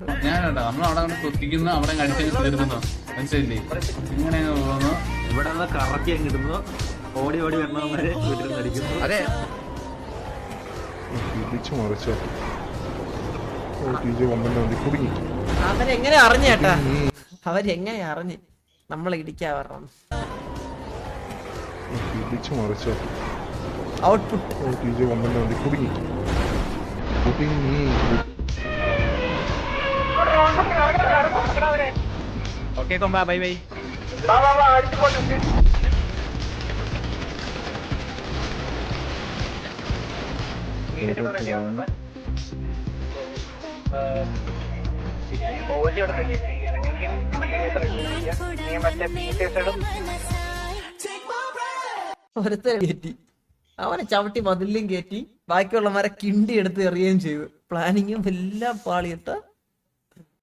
ഞാനേട്ടാ നമ്മളവിടെ കൊണ്ട് കുത്തിക്കുന്നു, അവിടെ കടിച്ചു തീർക്കുന്നു, മനസ്സിലില്ലേ? ഇങ്ങനെ പോകുന്നു, ഇവിടെ നിന്ന് കറക്കി അങ്ങിടുന്നു, ഓടി ഓടി വരണവന്മാരെ വീട്ടിൽ അടിക്കുന്നു. അതെ അവരെങ്ങനെ അറിഞ്ഞേട്ടാ, അവരെങ്ങനെ അറിഞ്ഞ് നമ്മളെ ഇടിക്കാ പറഞ്ഞു. ഔട്ട്പുട്ട് ഓക്കെ കൊമ്പ, ബൈ ബൈ. ഒരുത്തരെ കയറ്റി, അവനെ ചവിട്ടി മതിലും കയറ്റി, ബാക്കിയുള്ളവരെ കിണ്ടി എടുത്ത് എറിയുകയും ചെയ്തു. പ്ലാനിങ്ങും എല്ലാം പാളിയിട്ട്